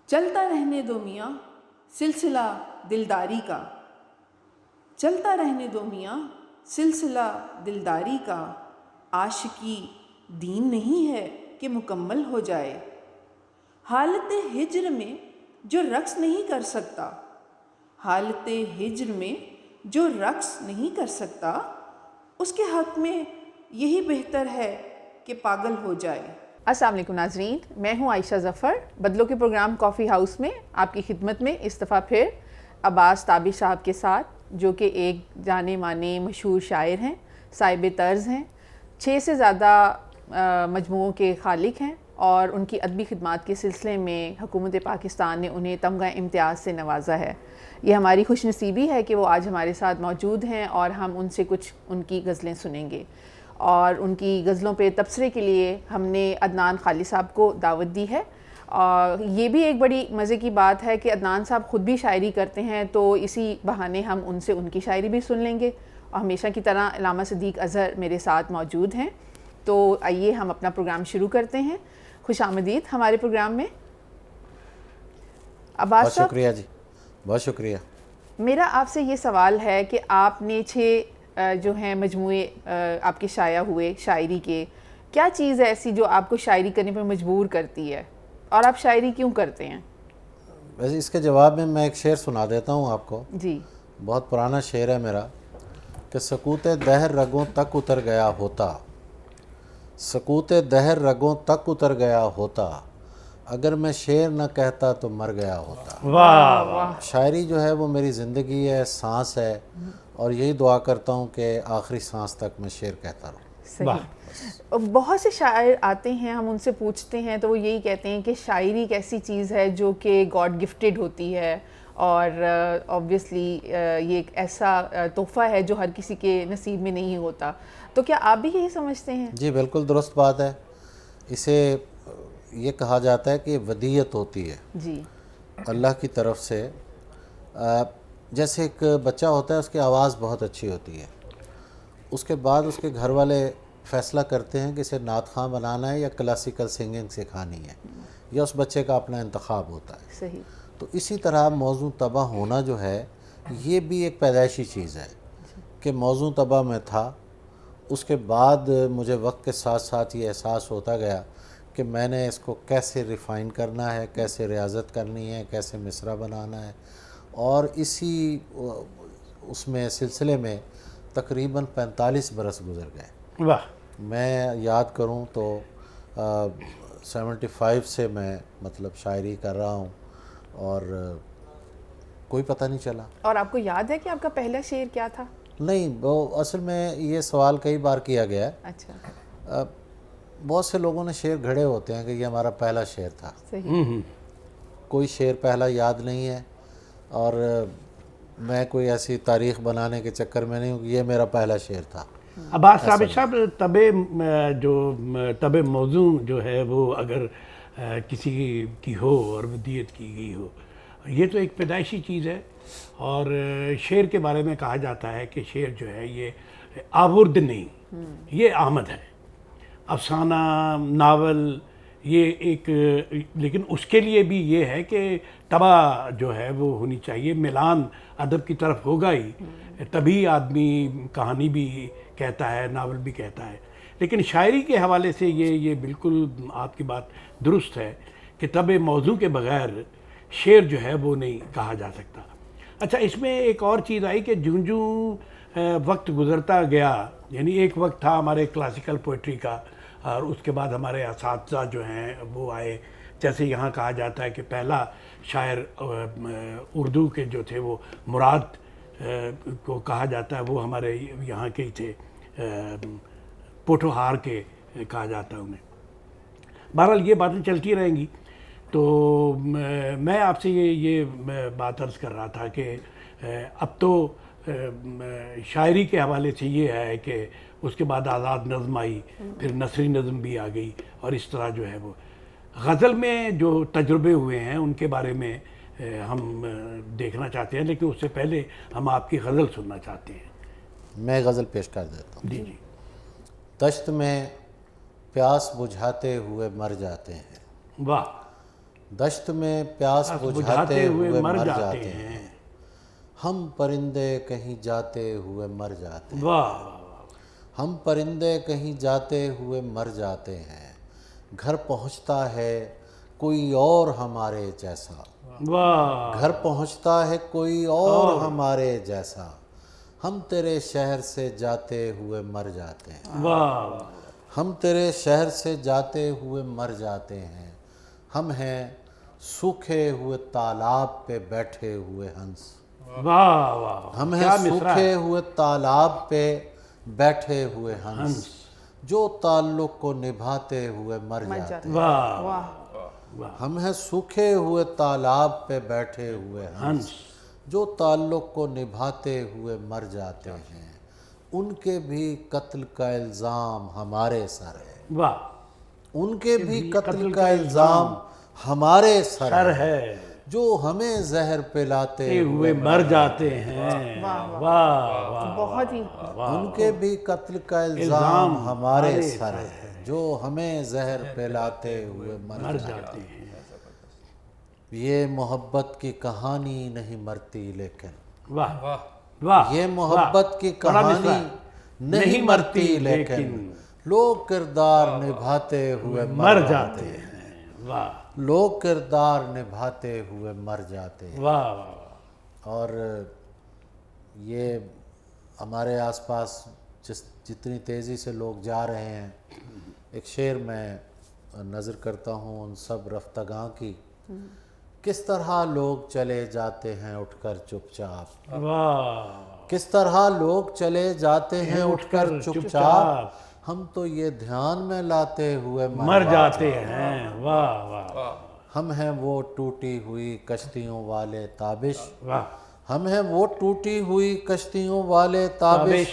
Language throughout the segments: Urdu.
چلتا رہنے دو میاں سلسلہ دلداری کا، چلتا رہنے دو میاں سلسلہ دلداری کا، عاشقی دین نہیں ہے کہ مکمل ہو جائے۔ حالت ہجر میں جو رقص نہیں کر سکتا، حالت ہجر میں جو رقص نہیں کر سکتا، اس کے حق میں یہی بہتر ہے کہ پاگل ہو جائے۔ السلام علیکم ناظرین، میں ہوں عائشہ ظفر، بدلوں کے پروگرام کافی ہاؤس میں آپ کی خدمت میں اس دفعہ پھر عباس تابر صاحب کے ساتھ، جو کہ ایک جانے مانے مشہور شاعر ہیں، صاحب طرز ہیں، 6 سے زیادہ مجموعوں کے خالق ہیں، اور ان کی ادبی خدمات کے سلسلے میں حکومت پاکستان نے انہیں تمغہ امتیاز سے نوازا ہے۔ یہ ہماری خوش نصیبی ہے کہ وہ آج ہمارے ساتھ موجود ہیں اور ہم ان سے کچھ ان کی غزلیں سنیں گے، اور ان کی غزلوں پہ تبصرے کے لیے ہم نے عدنان خالد صاحب کو دعوت دی ہے۔ اور یہ بھی ایک بڑی مزے کی بات ہے کہ عدنان صاحب خود بھی شاعری کرتے ہیں، تو اسی بہانے ہم ان سے ان کی شاعری بھی سن لیں گے۔ اور ہمیشہ کی طرح علامہ صدیق اظہر میرے ساتھ موجود ہیں، تو آئیے ہم اپنا پروگرام شروع کرتے ہیں۔ خوش آمدید ہمارے پروگرام میں عباس صاحب۔ بہت شکریہ جی، بہت شکریہ۔ میرا آپ سے یہ سوال ہے کہ آپ نے 6 جو ہیں مجموعے آپ کے شائع ہوئے شاعری کے، کیا چیز ہے ایسی جو آپ کو شاعری کرنے پر مجبور کرتی ہے، اور آپ شاعری کیوں کرتے ہیں؟ ویسے اس کے جواب میں ایک شعر سنا دیتا ہوں آپ کو، جی۔ بہت پرانا شعر ہے میرا، کہ سکوت دہر رگوں تک اتر گیا ہوتا، سکوت دہر رگوں تک اتر گیا ہوتا، اگر میں شعر نہ کہتا تو مر گیا ہوتا۔ واہ واہ، شاعری جو ہے وہ میری زندگی ہے، سانس ہے، اور یہی دعا کرتا ہوں کہ آخری سانس تک میں شعر کہتا رہوں۔ صحیح۔ بہت سے شاعر آتے ہیں، ہم ان سے پوچھتے ہیں تو وہ یہی کہتے ہیں کہ شاعری ایک ایسی چیز ہے جو کہ گاڈ گفٹڈ ہوتی ہے، اور آبویسلی یہ ایک ایسا تحفہ ہے جو ہر کسی کے نصیب میں نہیں ہوتا، تو کیا آپ بھی یہی سمجھتے ہیں؟ جی بالکل درست بات ہے۔ اسے یہ کہا جاتا ہے کہ یہ ودیعت ہوتی ہے جی۔ اللہ کی طرف سے۔ جیسے ایک بچہ ہوتا ہے، اس کی آواز بہت اچھی ہوتی ہے، اس کے بعد اس کے گھر والے فیصلہ کرتے ہیں کہ اسے نعت خواں بنانا ہے یا کلاسیکل سنگنگ سکھانی ہے، یا اس بچے کا اپنا انتخاب ہوتا ہے۔ صحیح۔ تو اسی طرح موضوع طبع ہونا جو ہے، یہ بھی ایک پیدائشی چیز ہے کہ موضوع طبع میں تھا، اس کے بعد مجھے وقت کے ساتھ ساتھ یہ احساس ہوتا گیا کہ میں نے اس کو کیسے ریفائن کرنا ہے، کیسے ریاضت کرنی ہے، کیسے مصرع بنانا ہے، اور اسی اس میں سلسلے میں تقریباً 45 برس گزر گئے۔ واہ، میں یاد کروں تو 75 سے میں مطلب شاعری کر رہا ہوں، اور کوئی پتہ نہیں چلا۔ اور آپ کو یاد ہے کہ آپ کا پہلا شعر کیا تھا؟ نہیں، وہ اصل میں یہ سوال کئی بار کیا گیا ہے۔ اچھا۔ بہت سے لوگوں نے شعر گھڑے ہوتے ہیں کہ یہ ہمارا پہلا شعر تھا، صحیح۔ کوئی شعر پہلا یاد نہیں ہے، اور میں کوئی ایسی تاریخ بنانے کے چکر میں نہیں ہوں کہ یہ میرا پہلا شعر تھا۔ عباس تابر صاحب، طب موضوع جو ہے وہ اگر کسی کی ہو اور ودیت کی گئی ہو، یہ تو ایک پیدائشی چیز ہے، اور شعر کے بارے میں کہا جاتا ہے کہ شعر جو ہے یہ آورد نہیں، یہ آمد ہے۔ افسانہ، ناول، یہ ایک، لیکن اس کے لیے بھی یہ ہے کہ طبع جو ہے وہ ہونی چاہیے، میلان ادب کی طرف ہوگا ہی، تبھی آدمی کہانی بھی کہتا ہے، ناول بھی کہتا ہے۔ لیکن شاعری کے حوالے سے یہ بالکل آپ کی بات درست ہے کہ طبع موضوع کے بغیر شعر جو ہے وہ نہیں کہا جا سکتا۔ اچھا، اس میں ایک اور چیز آئی کہ جوں وقت گزرتا گیا، یعنی ایک وقت تھا ہمارے کلاسیکل پوئٹری کا، اور اس کے بعد ہمارے اساتذہ جو ہیں وہ آئے، جیسے یہاں کہا جاتا ہے کہ پہلا شاعر اردو کے جو تھے وہ مراد کو کہا جاتا ہے، وہ ہمارے یہاں کے ہی تھے، پوٹھوہار کے کہا جاتا ہے انہیں۔ بہرحال یہ باتیں چلتی رہیں گی، تو میں آپ سے یہ بات عرض کر رہا تھا کہ اب تو شاعری کے حوالے سے یہ ہے کہ اس کے بعد آزاد نظم آئی، پھر نثری نظم بھی آ گئی، اور اس طرح جو ہے وہ غزل میں جو تجربے ہوئے ہیں ان کے بارے میں ہم دیکھنا چاہتے ہیں، لیکن اس سے پہلے ہم آپ کی غزل سننا چاہتے ہیں۔ میں غزل پیش کر دیتا ہوں۔ جی جی۔ دشت میں پیاس بجھاتے ہوئے مر جاتے ہیں، واہ، دشت میں پیاس بجھاتے ہوئے مر جاتے ہیں، ہم پرندے کہیں جاتے ہوئے مر جاتے ہیں، واہ ہم پرندے کہیں جاتے ہوئے مر جاتے ہیں، گھر پہنچتا ہے کوئی اور ہمارے جیسا، واہ گھر پہنچتا ہے کوئی اور ہمارے جیسا، ہم تیرے شہر سے جاتے ہوئے مر جاتے ہیں، واہ ہم تیرے شہر سے جاتے ہوئے مر جاتے ہیں، ہم ہیں سوکھے ہوئے تالاب پہ بیٹھے ہوئے ہنس، واہ واہ ہم ہیں سوکھے ہوئے تالاب پہ بیٹھے ہوئے ہنس، جو تعلق کو نبھاتے ہوئے مر جاتے ہیں، واہ ہم ہیں سوکھے ہوئے تالاب پہ بیٹھے ہوئے ہنس، جو تعلق کو نبھاتے ہوئے مر جاتے ہیں، ان کے بھی قتل کا الزام ہمارے سر ہے، واہ ان کے بھی قتل کا الزام ہمارے سر ہے، ہے جو ہمیں زہر پلاتے ہوئے مر جاتے ہیں، واہ واہ بہت ہی ان کے بھی قتل کا الزام ہمارے سر ہے، جو ہمیں زہر پلاتے ہوئے مر جاتے ہیں، یہ محبت کی کہانی نہیں مرتی لیکن، واہ واہ یہ محبت کی کہانی نہیں مرتی لیکن، لوگ کردار نبھاتے ہوئے مر جاتے ہیں، واہ لوگ کردار نبھاتے ہوئے مر جاتے ہیں، واہ واہ اور یہ ہمارے آس پاس جتنی تیزی سے لوگ جا رہے ہیں، ایک شعر میں نظر کرتا ہوں ان سب رفتگاں کی، کس طرح لوگ چلے جاتے ہیں اٹھ کر چپ چاپ، واہ کس طرح لوگ چلے جاتے ہیں اٹھ کر چپ چاپ، ہم تو یہ دھیان میں لاتے ہوئے مر جاتے ہیں، واہ واہ ہم ہیں وہ ٹوٹی ہوئی کشتیوں والے تابش، واہ ہم ہیں وہ ٹوٹی ہوئی کشتیوں والے تابش،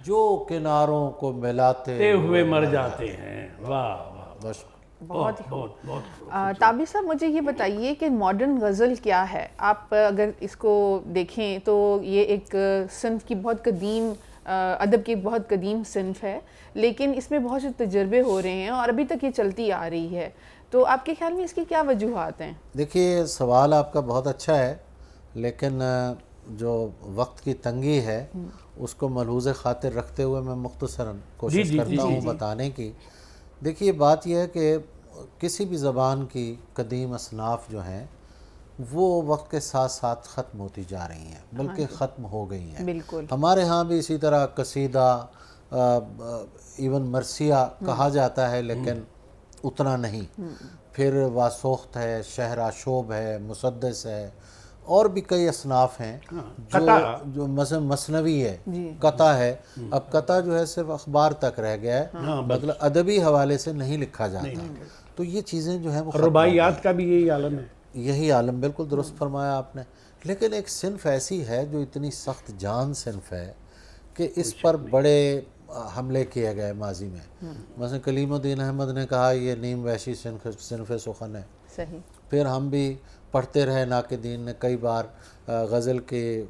جو کناروں کو ملاتے ہوئے مر جاتے ہیں، واہ واہ بس بہت بہت تابی صاحب مجھے یہ بتائیے کہ ماڈرن غزل کیا ہے؟ آپ اگر اس کو دیکھیں تو یہ ایک صنف کی بہت قدیم ادب کی بہت قدیم صنف ہے، لیکن اس میں بہت سے تجربے ہو رہے ہیں اور ابھی تک یہ چلتی آ رہی ہے، تو آپ کے خیال میں اس کی کیا وجوہات ہیں؟ دیکھیے سوال آپ کا بہت اچھا ہے، لیکن جو وقت کی تنگی ہے اس کو ملحوظ خاطر رکھتے ہوئے میں مختصراً کوشش کرتا ہوں بتانے کی۔ دیکھیے بات یہ ہے کہ کسی بھی زبان کی قدیم اصناف جو ہیں وہ وقت کے ساتھ ساتھ ختم ہوتی جا رہی ہیں، بلکہ ختم ہو گئی ہیں، بالکل ہمارے ہاں بھی اسی طرح قصیدہ ایون مرثیہ کہا جاتا ہے لیکن اتنا نہیں، پھر واسوخت ہے، شہر آشوب ہے، مسدس ہے، اور بھی کئی اصناف ہیں جو مثلا مثنوی ہے، قطع ہے، اب قطع جو ہے صرف اخبار تک رہ گیا ہے، مطلب ادبی حوالے سے نہیں لکھا جاتا، تو یہ چیزیں جو ہیں وہ رباعیات کا بھی یہی عالم ہے، یہی عالم بالکل درست فرمایا آپ نے، لیکن ایک صنف ایسی ہے جو اتنی سخت جان صنف ہے کہ اس پر بڑے حملے کیے گئے ماضی میں، مثلا کلیم الدین احمد نے کہا یہ نیم وحشی صنف سخن ہے، صحیح، پھر ہم بھی پڑھتے رہے، ناقدین نے کئی بار غزل کے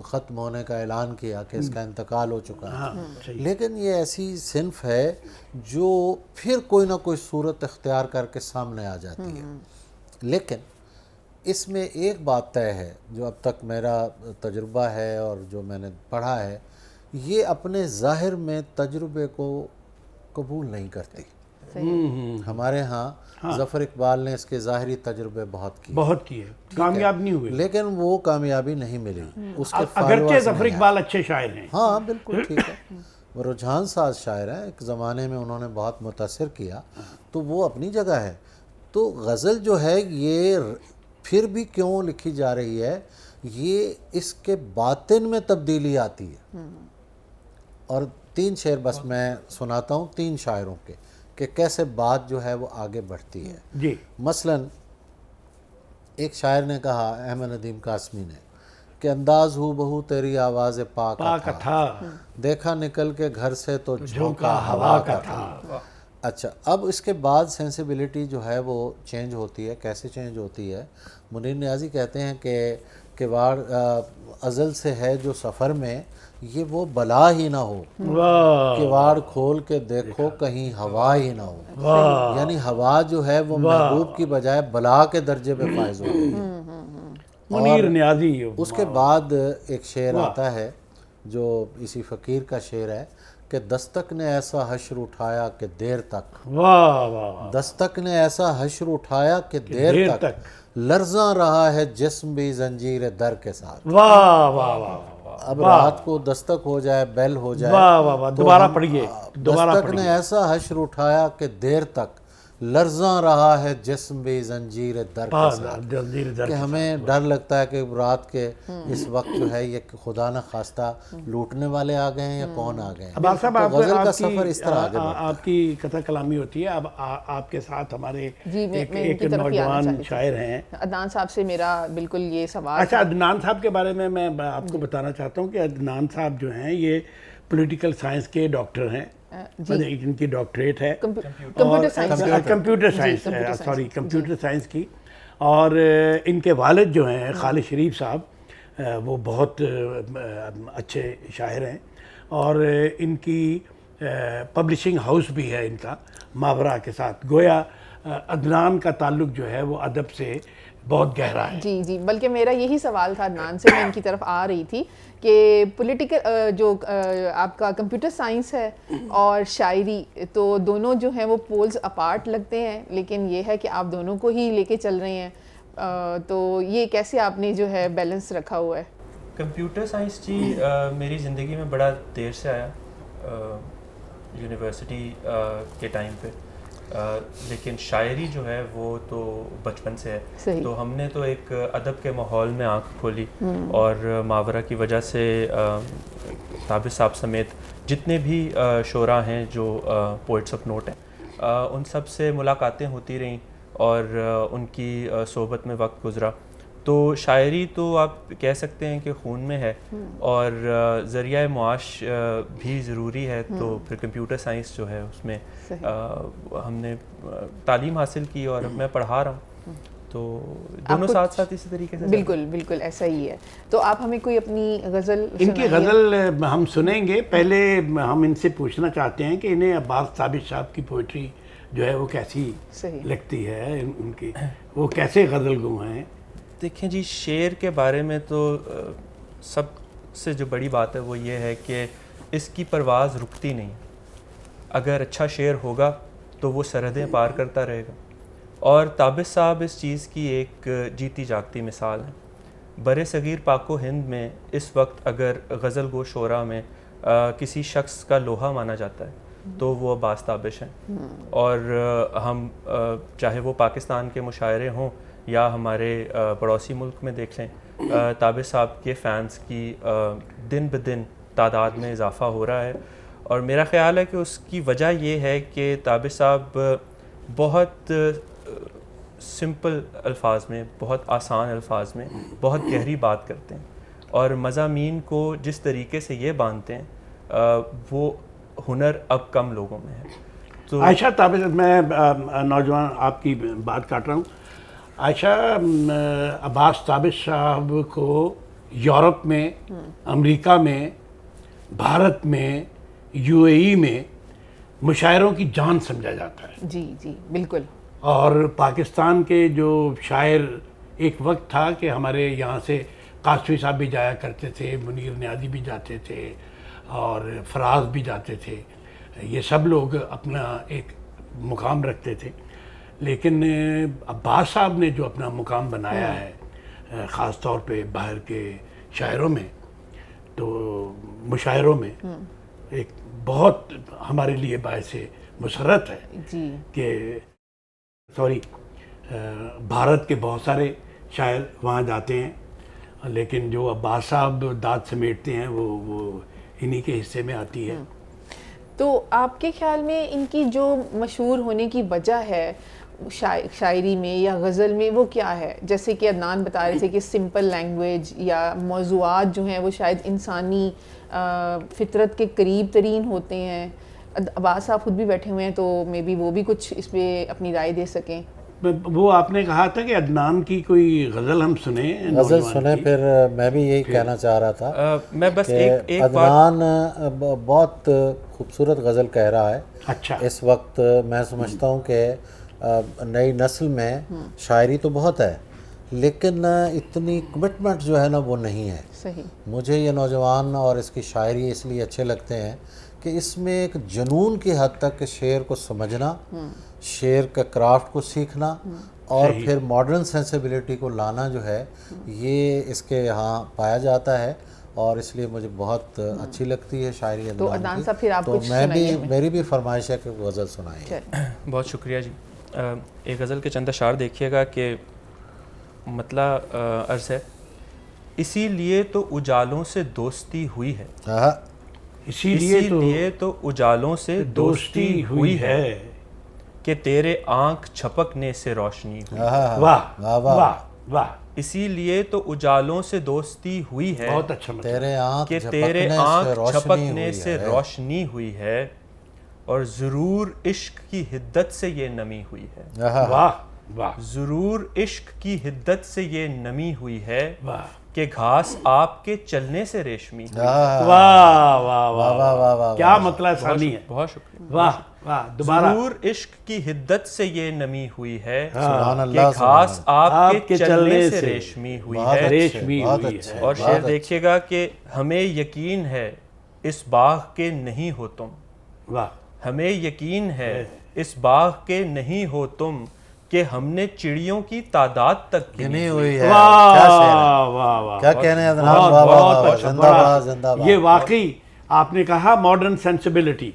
ختم ہونے کا اعلان کیا کہ اس کا انتقال ہو چکا ہے، لیکن یہ ایسی صنف ہے جو پھر کوئی نہ کوئی صورت اختیار کر کے سامنے آ جاتی ہے، لیکن اس میں ایک بات طے ہے جو اب تک میرا تجربہ ہے اور جو میں نے پڑھا ہے، یہ اپنے ظاہر میں تجربے کو قبول نہیں کرتی، ہمارے ہاں ظفر اقبال نے اس کے ظاہری تجربے بہت کیے، کامیاب نہیں ہوئے، لیکن وہ کامیابی نہیں ملی، اس کے اگرچہ ظفر اقبال اچھے شاعر ہیں، ہاں بالکل ٹھیک ہے، وہ رجحان ساز شاعر ہیں، ایک زمانے میں انہوں نے بہت متاثر کیا، تو وہ اپنی جگہ ہے، تو غزل جو ہے یہ پھر بھی کیوں لکھی جا رہی ہے، یہ اس کے باطن میں تبدیلی آتی ہے، اور 3 شعر بس میں سناتا ہوں 3 شاعروں کے کہ کیسے بات جو ہے وہ آگے بڑھتی ہے، جی مثلا ایک شاعر نے کہا احمد ندیم قاسمی نے کہ انداز ہو بہو تیری آواز پاک تھا، دیکھا نکل کے گھر سے تو جھونکا ہوا کا تھا، اچھا، اب اس کے بعد سینسیبلٹی جو ہے وہ چینج ہوتی ہے. کیسے چینج ہوتی ہے؟ منیر نیازی کہتے ہیں کہ کواڑ ازل سے ہے جو سفر میں یہ وہ بلا ہی نہ ہو، واہ کواڑ کھول کے دیکھو کہیں ہوا ہی نہ ہو. واہ یعنی ہوا جو ہے وہ محبوب کی بجائے بلا کے درجے پہ فائز ہو گئی ہے. منیر نیازی. اس کے بعد ایک شعر آتا ہے جو اسی فقیر کا شعر ہے کہ دستک نے ایسا حشر اٹھایا کہ دیر تک، واہ واہ دستک نے ایسا حشر اٹھایا کہ دیر تک لرزاں رہا ہے جسم بھی زنجیر در کے ساتھ. واہ واہ واہ. اب رات کو دستک ہو جائے، بیل ہو جائے، واہ واہ واہ. دوبارہ پڑھیے، دوبارہ دستک نے ایسا حشر اٹھایا کہ دیر تک لرزاں رہا ہے جسم بھی زنجیر در کے ساتھ. جلدی در. کہ ہمیں ڈر لگتا ہے کہ رات کے اس وقت جو ہے یہ خدا نہ خواستہ لوٹنے والے آ گئے ہیں یا کون آ گئے ہیں. عباس صاحب، تو غزل کا سفر اس طرح آگے بڑھتا ہے. آپ کی قطع کلامی ہوتی ہے. اب آپ کے ساتھ ہمارے جی میں ایک نوجوان شاعر ہیں عدنان صاحب سے میرا بالکل یہ سوال. اچھا، عدنان صاحب کے بارے میں آپ کو بتانا چاہتا ہوں کہ عدنان صاحب جو ہیں یہ پولیٹیکل سائنس کے ڈاکٹر ہیں. ان کی ڈاکٹریٹ ہے کمپیوٹر سائنس کمپیوٹر سائنس کی. اور ان کے والد جو ہیں خالد شریف صاحب، وہ بہت اچھے شاعر ہیں اور ان کی پبلشنگ ہاؤس بھی ہے ان کا ماورا کے ساتھ. گویا عدنان کا تعلق جو ہے وہ ادب سے بہت گہرا ہے. جی جی، بلکہ میرا یہی سوال تھا عدنان سے، میں ان کی طرف آ رہی تھی کہ پولیٹیکل جو آپ کا کمپیوٹر سائنس ہے اور شاعری، تو دونوں جو ہیں وہ پولز اپارٹ لگتے ہیں، لیکن یہ ہے کہ آپ دونوں کو ہی لے کے چل رہے ہیں. تو یہ کیسے آپ نے جو ہے بیلنس رکھا ہوا ہے؟ کمپیوٹر سائنس جی میری زندگی میں بڑا دیر سے آیا، یونیورسٹی کے ٹائم پہ، لیکن شاعری جو ہے وہ تو بچپن سے ہے. تو ہم نے تو ایک ادب کے ماحول میں آنکھ کھولی اور ماورا کی وجہ سے ثابت صاحب سمیت جتنے بھی شعراء ہیں جو پوئٹس آف نوٹ ہیں، ان سب سے ملاقاتیں ہوتی رہیں اور ان کی صحبت میں وقت گزرا. تو شاعری تو آپ کہہ سکتے ہیں کہ خون میں ہے اور ذریعہ معاش بھی ضروری ہے. تو پھر کمپیوٹر سائنس جو ہے اس میں ہم نے تعلیم حاصل کی اور اب میں پڑھا رہا ہوں. تو دونوں ساتھ ساتھ اسی طریقے سے. بالکل بالکل ایسا ہی ہے. تو آپ ہمیں کوئی اپنی غزل ان کی غزل ہم سنیں گے. پہلے ہم ان سے پوچھنا چاہتے ہیں کہ انہیں عباس ثابت صاحب کی پوئٹری جو ہے وہ کیسی لگتی ہے، ان کی وہ کیسے غزل گو ہیں. دیکھیں جی، شعر کے بارے میں تو سب سے جو بڑی بات ہے وہ یہ ہے کہ اس کی پرواز رکتی نہیں. اگر اچھا شعر ہوگا تو وہ سرحدیں پار کرتا رہے گا. اور ثابت صاحب اس چیز کی ایک جیتی جاگتی مثال ہے. بر صغیر پاک و ہند میں اس وقت اگر غزل گو شعراء میں کسی شخص کا لوہا مانا جاتا ہے تو وہ عباس تابش ہیں. اور ہم چاہے وہ پاکستان کے مشاعرے ہوں یا ہمارے پڑوسی ملک میں دیکھ لیں، ثابت صاحب کے فینس کی دن بدن تعداد میں اضافہ ہو رہا ہے. اور میرا خیال ہے کہ اس کی وجہ یہ ہے کہ ثابت صاحب بہت سمپل الفاظ میں، بہت آسان الفاظ میں بہت گہری بات کرتے ہیں اور مضامین کو جس طریقے سے یہ باندھتے ہیں وہ ہنر اب کم لوگوں میں ہے. تو عائشہ ثابت، میں نوجوان آپ کی بات کاٹ رہا ہوں. عائشہ، عباس ثابت صاحب کو یورپ میں، امریکہ میں، بھارت میں، یو اے ای میں مشاعروں کی جان سمجھا جاتا ہے. جی جی بالکل. اور پاکستان کے جو شاعر، ایک وقت تھا کہ ہمارے یہاں سے قاسمی صاحب بھی جایا کرتے تھے، منیر نیازی بھی جاتے تھے اور فراز بھی جاتے تھے. یہ سب لوگ اپنا ایک مقام رکھتے تھے. لیکن عباس صاحب نے جو اپنا مقام بنایا ہے خاص طور پہ باہر کے شاعروں میں، تو مشاعروں میں، ایک بہت ہمارے لیے باعث مسرت ہے جی کہ بھارت کے بہت سارے شاعر وہاں جاتے ہیں، لیکن جو عباس صاحب داد سمیٹتے ہیں وہ انہی کے حصے میں آتی ہے. تو آپ کے خیال میں ان کی جو مشہور ہونے کی وجہ ہے شاعری میں یا غزل میں وہ کیا ہے؟ جیسے کہ عدنان بتا رہے تھے کہ سمپل لینگویج یا موضوعات جو ہیں وہ شاید انسانی فطرت کے قریب ترین ہوتے ہیں. عباس صاحب خود بھی بیٹھے ہوئے ہیں تو مے بی وہ بھی کچھ اس پہ اپنی رائے دے سکیں. وہ آپ نے کہا تھا کہ عدنان کی کوئی غزل ہم سنیں. غزل سنیں. پھر میں بھی یہی کہنا چاہ رہا تھا میں بس ایک عدنان بہت خوبصورت غزل کہہ رہا ہے. اچھا. اس وقت میں سمجھتا ہوں کہ نئی نسل میں شاعری تو بہت ہے لیکن اتنی کمٹمنٹ جو ہے نا وہ نہیں ہے. صحیح. مجھے یہ نوجوان اور اس کی شاعری اس لیے اچھے لگتے ہیں کہ اس میں ایک جنون کی حد تک شعر کو سمجھنا, شعر کا کرافٹ کو سیکھنا اور پھر ماڈرن سینسیبلٹی کو لانا جو ہے یہ اس کے یہاں پایا جاتا ہے اور اس لیے مجھے بہت اچھی لگتی ہے شاعری تو عدنان صاحب پھر آپ تو کچھ میں بھی سنائیے. میری بھی فرمائش ہے کہ غزل سنائیں. بہت شکریہ جی. ایک غزل کے چند اشعار دیکھیے گا کہ مطلب عرض ہے, اسی لیے تو اجالوں سے دوستی ہوئی ہے, اسی لیے تو اجالوں سے دوستی ہوئی ہے کہ تیرے آنکھ چھپکنے سے روشنی ہوئی. واہ واہ واہ. اسی لیے تو اجالوں سے دوستی ہوئی ہے بہت اچھا مطلب. کہ تیرے آنکھ چھپکنے سے روشنی ہوئی ہے اور ضرور عشق کی حدت سے یہ نمی ہوئی ہے. واہ واہ. ضرور عشق کی حدت سے یہ نمی ہوئی ہے واہ. کہ گھاس آپ کے چلنے سے ریشمی ہوئی. واہ واہ واہ واہ. کیا مطلب ثانی ہے. بہت شکریہ. واہ واہ. دوبارہ. ضرور عشق کی حدت سے یہ نمی ہوئی ہے سبحان کہ اللہ. گھاس آپ کے چلنے سے ریشمی ہوئی ہے. ریشمی ہوئی ہے. اور شعر دیکھیے گا کہ ہمیں یقین ہے اس باغ کے نہیں ہو تم. واہ. ہمیں یقین ہے اس باغ کے نہیں ہو تم کہ ہم نے چڑیوں کی تعداد تک گنی ہوئی ہے. واہ واہ واہ. کیا کہنے ہیں عدنان. بہت واہ واہ بہت واہ. اچھا. زندہ باد زندہ باد. یہ واقعی آپ نے کہا ماڈرن سینسیبلٹی.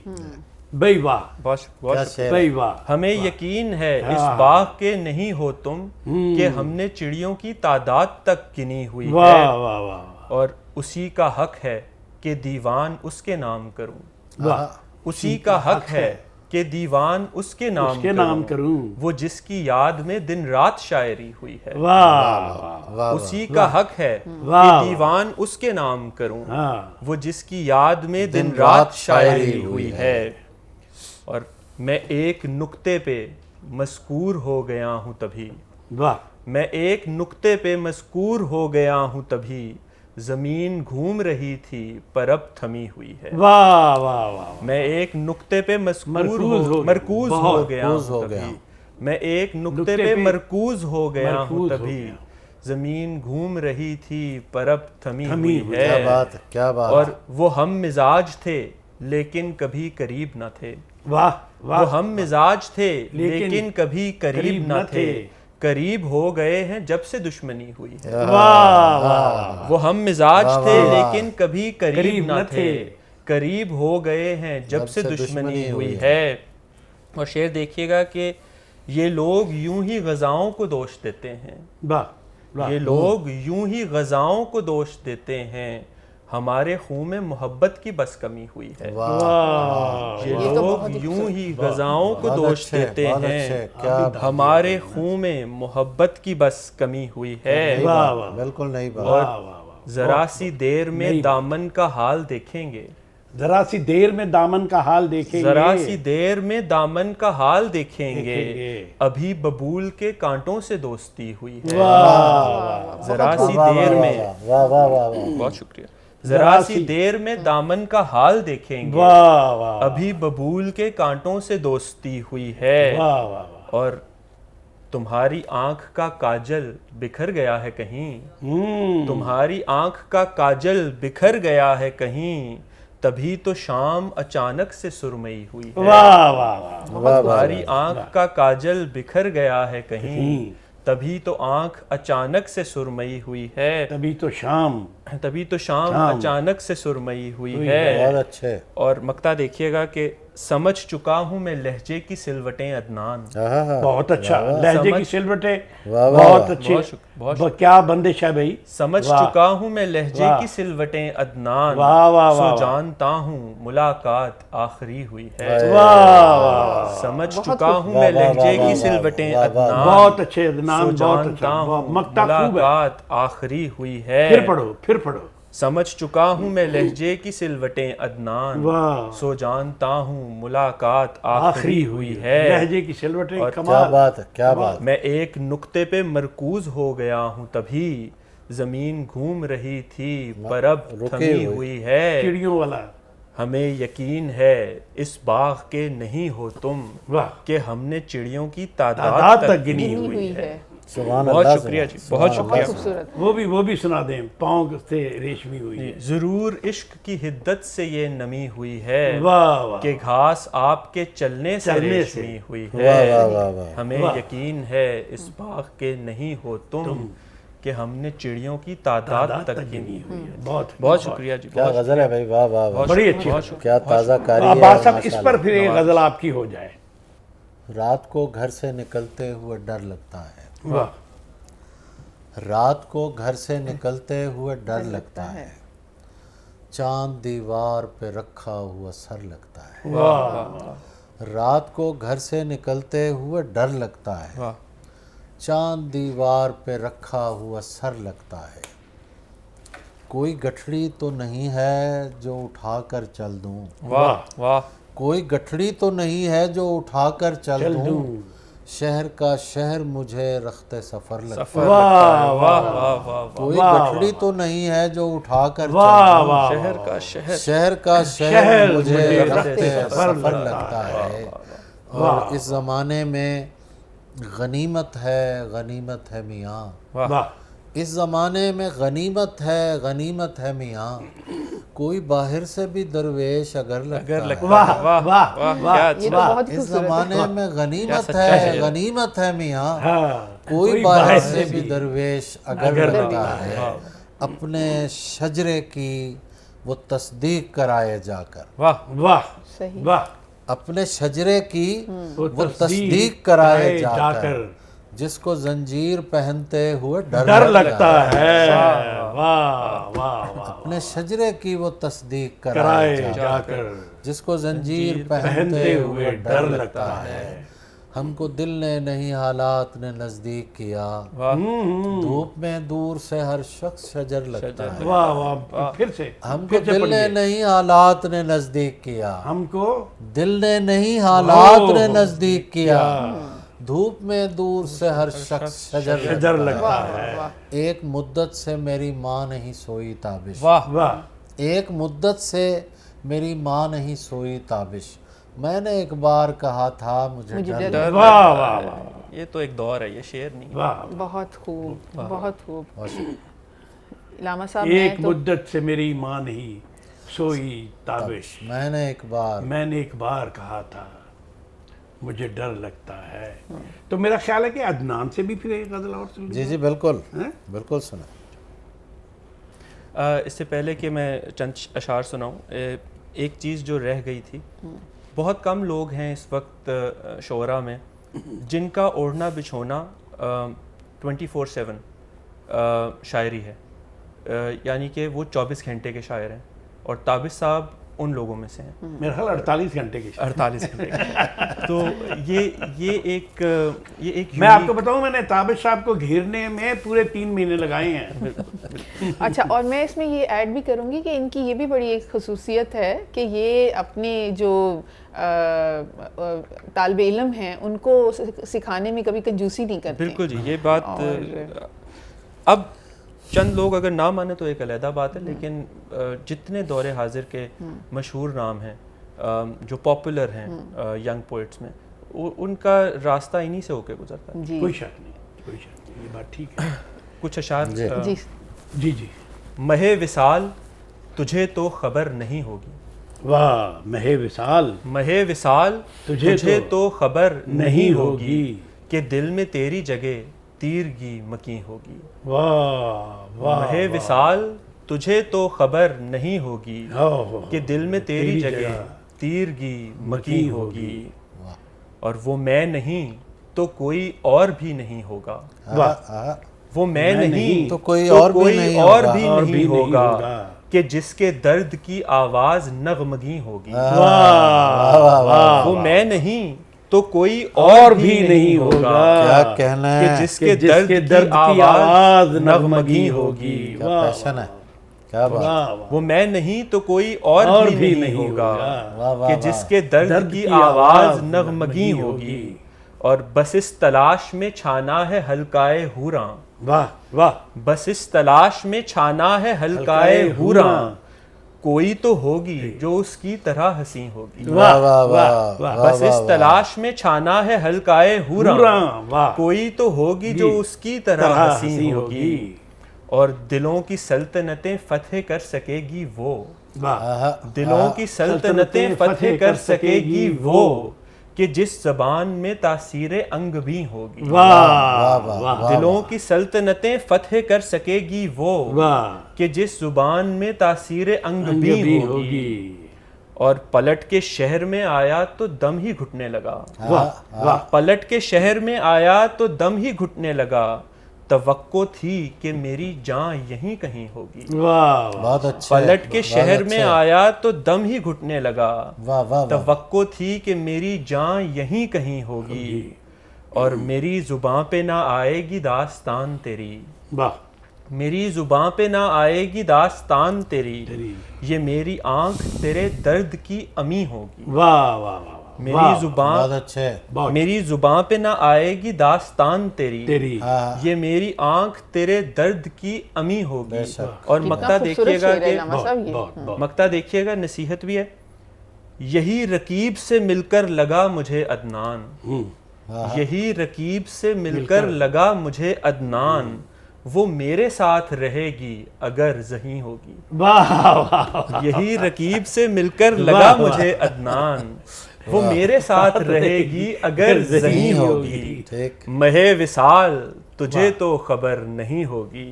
بھائی واہ. بہت بھائی واہ. ہمیں یقین ہے اس باغ کے نہیں ہو تم کہ ہم نے چڑیوں کی تعداد تک گنی ہوئی ہے واہ واہ واہ. اور اسی کا حق ہے کہ دیوان اس کے نام کروں. واہ. اسی کا حق ہے کہ دیوان اس کے نام کروں. وہ جس کی یاد میں دن رات شاعری ہوئی ہے. واہ. اسی کا حق ہے کہ دیوان اس کے نام کروں. وہ جس کی یاد میں دن رات شاعری ہوئی ہے. اور میں ایک نقطے پہ مذکور ہو گیا ہوں تبھی. واہ. میں ایک نقطے پہ مذکور ہو گیا ہوں تبھی زمین گھوم رہی تھی پر اب تھمی ہوئی ہے. واہ واہ واہ. میں ایک نقطے پہ مرکوز ہو گیا ہوں تبھی. میں ایک نقطے پہ مرکوز ہو گیا ہوں تبھی زمین گھوم رہی تھی پر اب تھمی ہوئی ہے. کیا بات کیا بات. اور وہ ہم مزاج تھے لیکن کبھی قریب نہ تھے. واہ واہ. وہ ہم مزاج تھے لیکن کبھی قریب نہ تھے. قریب ہو گئے ہیں جب سے دشمنی ہوئی ہے. واہ واہ. وہ ہم مزاج تھے لیکن کبھی قریب نہ تھے. قریب ہو گئے ہیں جب سے دشمنی ہوئی ہے. اور شعر دیکھیے گا کہ یہ لوگ یوں ہی غذاؤں کو دوش دیتے ہیں. یہ لوگ یوں ہی غذاؤں کو دوش دیتے ہیں ہمارے خون میں محبت کی بس کمی ہوئی ہے. یہ لوگ یوں ہی غذاؤں کو دوش دیتے ہیں ہمارے خون میں محبت کی بس کمی ہوئی ہے. بالکل نہیں بات. اور ذرا سی دیر میں دامن کا حال دیکھیں گے. ذرا سی دیر میں دامن کا حال دیکھیں گے. ذرا سی دیر میں دامن کا حال دیکھیں گے ابھی ببول کے کانٹوں سے دوستی ہوئی ہے. ذرا سی دیر میں. بہت شکریہ. ذرا سی دیر میں دامن کا حال دیکھیں گے ابھی ببول کے کانٹوں سے دوستی ہوئی ہے. اور تمہاری آنکھ کا کاجل بکھر گیا ہے کہیں. تمہاری آنکھ کا کاجل بکھر گیا ہے کہیں تبھی تو شام اچانک سے سرمئی ہوئی ہے. تمہاری آنکھ کا کاجل بکھر گیا ہے کہیں تبھی تو آنکھ اچانک سے سرمئی ہوئی ہے. تبھی تو شام اچانک سے سرمئی ہوئی ہے. بہت اچھے. اور مقطع دیکھیے گا کہ سمجھ چکا ہوں میں لہجے کی سلوٹیں عدنان. بہت اچھا. لہجے کی سلوٹیں بہت اچھے. کیا بندش ہے بھائی. سمجھ چکا ہوں میں لہجے کی سلوٹیں عدنان سو جانتا ہوں ملاقات آخری ہوئی ہے. سمجھ چکا ہوں میں لہجے کی سلوٹیں عدنان بہت اچھے. عدنان سو جانتا ہوں ملاقات آخری ہوئی ہے. پھر پڑھو. سمجھ چکا ہوں میں لہجے کی سلوٹیں عدنان، واہ سو جانتا ہوں ملاقات آخری ہوئی ہے۔ لہجے کی سلوٹیں کیا کمال. بات ہے، کیا بات ہے. میں ایک نقطے پہ مرکوز ہو گیا ہوں، تبھی زمین گھوم رہی تھی پر اب تھمی ہوئی ہے۔ چڑیوں والا. ہمیں یقین ہے اس باغ کے نہیں ہو تم، واہ کہ ہم نے چڑیوں کی تعداد تعداد تک گنی گنی ہوئی. ہوئی ہے۔ سبحان بہت اللہ، شکریہ جی، سبحان بہت اللہ، شکریہ۔ خوبصورت۔ وہ بھی سنا دیں، پاؤں سے ریشمی ہوئی ہے. ضرور عشق کی حدت سے یہ نمی ہوئی ہے، واہ واہ. کہ گھاس آپ کے چلنے سے چلنے سے. ریشمی ہوئی واہ واہ ہے۔ واہ واہ. ہمیں واہ. یقین ہے اس باغ کے نہیں ہو تم، کہ ہم نے چڑیوں کی تعداد تک گنی ہوئی ہے۔ بہت بہت شکریہ جی، کیا بہت غزل ہے بھائی، واہ واہ واہ. بڑی اچھی بہت غزل. کیا تازہ کاری ہے. عباس صاحب اس ماشاء پر اللہ. پھر ایک غزل آپ کی ہو جائے. رات کو گھر سے نکلتے ہوئے ڈر لگتا ہے، واہ رات کو گھر سے نکلتے ہوئے ڈر لگتا ہے، چاند دیوار پہ رکھا ہوا سر لگتا ہے۔ واہ. رات کو گھر سے نکلتے ہوئے ڈر لگتا ہے، واہ چاند دیوار پہ رکھا ہوا سر لگتا ہے۔ کوئی گٹھڑی تو نہیں ہے جو اٹھا کر چل دوں، واہ واہ کوئی گٹھڑی تو نہیں ہے جو اٹھا کر چل دوں، شہر کا شہر مجھے رخت سفر لگتا ہے۔ سفر لگتا ہے۔ واہ واہ واہ کوئی گٹھڑی تو نہیں ہے جو اٹھا کر چل واہ دوں، واہ. شہر کا شہر شہر کا شہر شہر مجھے مجھے رخت رخت سفر سفر لگتا ہے۔ اور اس زمانے میں غنیمت ہے میاں، واہ. اس زمانے میں غنیمت ہے میاں، کوئی باہر سے بھی درویش اگر لگتا ہے۔ واہ واہ واہ کیا یہ تو بہت اس خوبصورت ہے۔ زمانے میں غنیمت ہے میاں، ہاں. کوئی باہر سے بھی درویش اگر لگتا ہے۔ ہے۔ اپنے شجرے کی وہ تصدیق کرائے جا کر، واہ واہ صحیح۔ واہ. اپنے شجرے کی وہ وہ تصدیق کرائے جا جا کر، جس کو زنجیر پہنتے ہوئے ڈر لگتا ہے۔ واہ واہ واہ. اپنے شجرے کی وہ تصدیق کرائے کرائے جا کر جس کو زنجیر پہنتے پہنتے ہوئے ڈر لگتا ہے۔ ہم کو دل نے نہیں حالات نے نزدیک کیا، دھوپ میں دور سے ہر شخص شجر لگتا ہے۔ واہ واہ. پھر سے ہم کو دل نے نہیں حالات نے نزدیک کیا، ہم کو دل نے نہیں حالات نے نزدیک کیا، دھوپ میں دور سے ہر شخص شجر ڈر لگتا لگتا ہے۔ ہے۔ ایک مدت سے میری ماں نہیں سوئی تابش، واہ واہ. ایک مدت سے میری ماں نہیں سوئی تابش، میں نے ایک بار کہا تھا مجھے ڈر لگتا ہے۔ واہ واہ واہ. یہ تو ایک دور ہے، یہ شعر نہیں ہے۔ واہ. بہت خوب، بہت خوب۔ اور علامہ صاحب ایک مدت سے میری ماں نہیں سوئی تابش، میں نے ایک بار میں نے ایک بار کہا تھا مجھے ڈر لگتا ہے۔ تو میرا خیال ہے کہ عدنان سے بھی پھر ایک غزل اور سن جی بالکل بالکل سنا۔ اس سے پہلے کہ میں چند اشعار سناؤں، ایک چیز جو رہ گئی تھی، بہت کم لوگ ہیں اس وقت شعراء میں جن کا اوڑھنا بچھونا 24/7 شاعری ہے، یعنی کہ وہ 24 گھنٹے کے شاعر ہیں، اور تابش صاحب ان لوگوں میں سے ہیں، میرا خیال 48 گھنٹے کی. 48 گھنٹے کے۔ تو یہ ایک میں آپ کو بتاؤں، میں نے تابش صاحب کو گھیرنے میں پورے 3 مہینے لگائے ہیں۔ اچھا، اور میں اس میں یہ ایڈ بھی کروں گی کہ ان کی یہ بھی بڑی ایک خصوصیت ہے کہ یہ اپنے جو طالب علم ہیں ان کو سکھانے میں کبھی کنجوسی نہیں کرتے۔ بالکل جی، یہ بات اب چند لوگ اگر نہ مانے تو ایک علیحدہ بات ہے، لیکن جتنے دور حاضر کے مشہور نام ہیں جو پاپولر ہیں ینگ پوئٹس میں، ان کا راستہ انہی سے ہو کے گزرتا ہے۔ جی کوئی شک نہیں، کوئی شک نہیں، یہ بات ٹھیک ہے۔ کچھ اشعار جی جی جی. مہ وصال تجھے تو خبر نہیں ہوگی، واہ. مہ وصال مہ وصال تجھے تو خبر نہیں ہوگی، کہ دل میں تیری جگہ تیرگی مکی ہوگی۔ واہ واہ. مہ وصال تجھے تو خبر نہیں ہوگی، کہ دل میں تیری جگہ تیرگی مکی ہوگی، اور وہ میں نہیں تو کوئی اور بھی نہیں ہوگا، وہ میں نہیں تو کوئی اور بھی نہیں ہوگا، کہ جس کے درد کی آواز نغمگی ہوگی۔ وہ میں نہیں تو کوئی اور بھی نہیں ہوگا، کیا کہنا کہ ہے، جس کے درد کی آواز نغمگی ہوگی۔ کیا پیشن ہے، کیا بات، واہ واہ وہ میں نہیں تو کوئی اور بھی نہیں ہوگا واہ واہ کہ واہ، جس کے درد کی آواز نغمگی ہوگی، اور بس اس تلاش میں چھانا ہے حلقائے حوراں، واہ واہ بس اس تلاش میں چھانا ہے حلقائے حوراں، کوئی تو ہوگی جو اس کی طرح حسین ہوگی، واہ واہ واہ واہ، واہ بس اس تلاش میں چھانا ہے حلقائے حوراں، واہ کوئی تو ہوگی جو اس کی طرح حسین ہوگی، اور دلوں کی سلطنتیں فتح کر سکے گی وہ، واہ دلوں کی سلطنتیں فتح کر سکے گی وہ، کہ جس زبان میں تاثیر انگ بھی ہوگی، واہ واہ دلوں کی سلطنتیں فتح کر سکے گی وہ، واہ کہ جس زبان میں تاثیر انگ بھی ہوگی، اور پلٹ کے شہر میں آیا تو دم ہی گھٹنے لگا، واہ پلٹ کے شہر میں آیا تو دم ہی گھٹنے لگا، توقع تھی کہ میری جان یہیں کہیں ہوگی، واہ بہت اچھے، پلٹ کے شہر میں آیا تو دم ہی گھٹنے لگا، واہ واہ واہ، توقع تھی کہ میری جان یہیں کہیں ہوگی، اور میری زباں پہ نہ آئے گی داستان تیری، واہ میری زباں پہ نہ آئے گی داستان تیری، یہ میری آنکھ تیرے درد کی امی ہوگی، واہ واہ واہ میری زباں بہت اچھے، میری زباں پہ نہ آئے گی داستان تیری، تیری یہ میری آنکھ تیرے درد کی امی ہوگی، بے شک، اور کتنا مقطع خوبصورت دیکھیے گا شعر ہے کہ علامہ صاحب یہ۔ بہت مقطع دیکھیے گا، نصیحت بھی ہے، یہی رکیب سے مل کر لگا مجھے عدنان، یہی رکیب سے مل کر لگا مجھے عدنان، وہ میرے ساتھ رہے گی اگر زہیں ہوگی، واہ واہ یہی رکیب سے مل کر لگا مجھے عدنان، وہ میرے ساتھ رہے گی اگر زہیں ہوگی، ٹھیک، مہ وصال تجھے تو خبر نہیں ہوگی،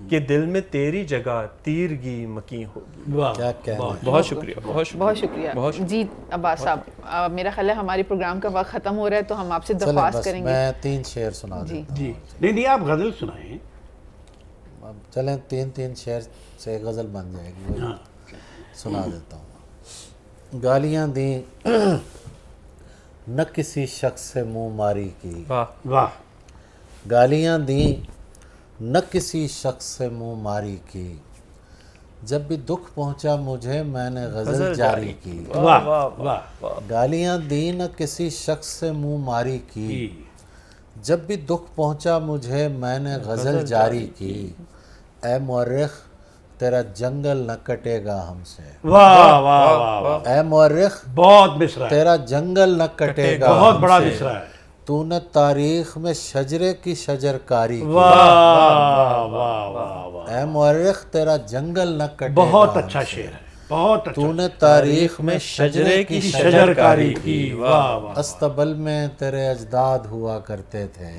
کہ دل میں تیری جگہ تیرگی مکی ہوگی۔ واہ کیا کہنا ہے، بہت شکریہ، بہت شکریہ، بہت شکریہ جی عباس صاحب، میرا خیال ہے ہماری پروگرام کا وقت ختم ہو رہا ہے، تو ہم آپ سے چلیں درخواست بس کریں گے۔ میں 3 شعر سنا جی دیتا جی نہیں آپ غزل سنائیں، ہوں، اب چلیں 3 شعر سے غزل بن جائے گی، وہی سنا دیتا ہوں۔ گالیاں دیں نہ کسی شخص سے منہ ماری کی، واہ واہ گالیاں دیں نہ کسی شخص سے منہ ماری کی، جب بھی دکھ پہنچا مجھے میں نے غزل جاری کی، واہ واہ گالیاں دیں نہ کسی شخص سے منہ ماری کی، جب بھی دکھ پہنچا مجھے میں نے غزل جاری کی، اے مورخ تیرا جنگل نہ کٹے گا ہم سے، واہ واہ واہ اے مورخ بہت مصرع ہے، تیرا جنگل نہ کٹے گا بہت ہم بڑا سے، مصرع ہے، تو نے تاریخ میں شجرے کی شجرکاری کی، واہ واہ واہ واہ اے مورخ تیرا جنگل نہ کٹے گا بہت ہم اچھا سے، شعر ہے، بہت اچھا تو نے تاریخ میں شجرے کی شجرکاری کی، واہ واہ استبل میں تیرے اجداد ہوا کرتے تھے،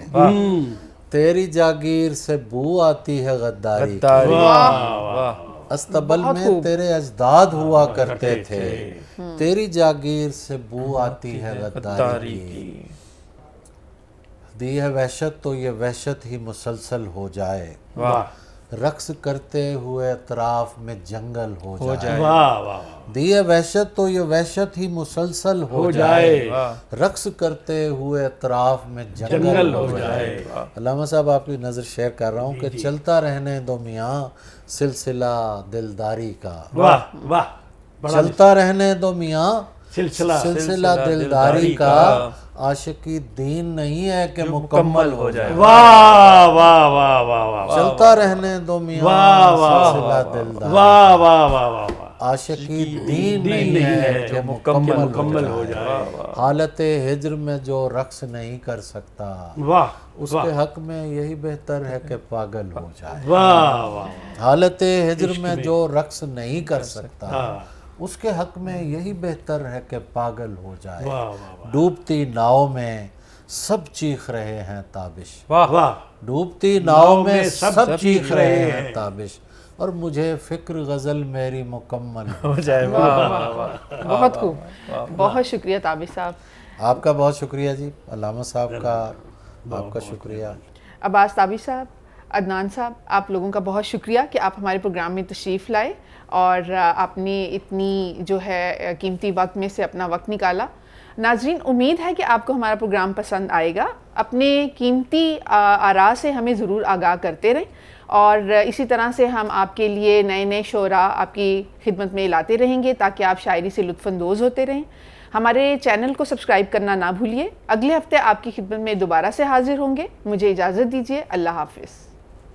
تیری جاگیر سے بو آتی ہے غداری کی، استبل میں تیرے اجداد ہوا کرتے تھے، تیری جاگیر سے بو آتی ہے غداری کی، دی ہے وحشت تو یہ وحشت ہی مسلسل ہو جائے، رقص کرتے ہوئے اطراف میں جنگل ہو جائے، واہ واہ دی ہے وحشت تو یہ وحشت ہی مسلسل ہو جائے، رقص کرتے ہوئے اطراف میں جنگل ہو جائے۔ علامہ صاحب آپ کی نظر شیئر کر رہا ہوں کہ چلتا رہنے دو میاں سلسلہ دلداری کا، واہ واہ چلتا رہنے دو میاں سلسلہ سلسلہ دلداری کا، عاشقی دین نہیں ہے کہ مکمل ہو جائے، واہ واہ واہ واہ واہ چلتا رہنے دو میاں سلسلہ دلداری، واہ واہ واہ واہ عاشقی دین نہیں ہے کہ مکمل ہو جائے، حالت ہجر میں جو رقص نہیں کر سکتا واہ اس کے حق میں یہی بہتر ہے کہ پاگل ہو جائے، واہ واہ حالت ہجر میں جو رقص نہیں کر سکتا اس کے حق میں یہی بہتر ہے کہ پاگل ہو جائے، ڈوبتی ناؤ میں سب چیخ رہے ہیں تابش، واہ ڈوبتی ناؤ میں سب چیخ رہے ہیں تابش، اور مجھے فکر غزل میری مکمل ہو جائے۔ بہت خوب، بہت شکریہ تابش صاحب۔ آپ کا بہت شکریہ جی، علامہ صاحب کا آپ کا شکریہ۔ عباس تابش صاحب، عدنان صاحب، آپ لوگوں کا بہت شکریہ کہ آپ ہمارے پروگرام میں تشریف لائے اور آپ نے اتنی جو ہے قیمتی وقت میں سے اپنا وقت نکالا۔ ناظرین، امید ہے کہ آپ کو ہمارا پروگرام پسند آئے گا۔ اپنے قیمتی آراء سے ہمیں ضرور آگاہ کرتے رہیں، اور اسی طرح سے ہم آپ کے لیے نئے نئے شعراء آپ کی خدمت میں لاتے رہیں گے تاکہ آپ شاعری سے لطف اندوز ہوتے رہیں. ہمارے چینل کو سبسکرائب کرنا نہ بھولیے. اگلے ہفتے آپ کی خدمت میں دوبارہ سے حاضر ہوں گے. مجھے اجازت دیجیے. اللہ حافظ.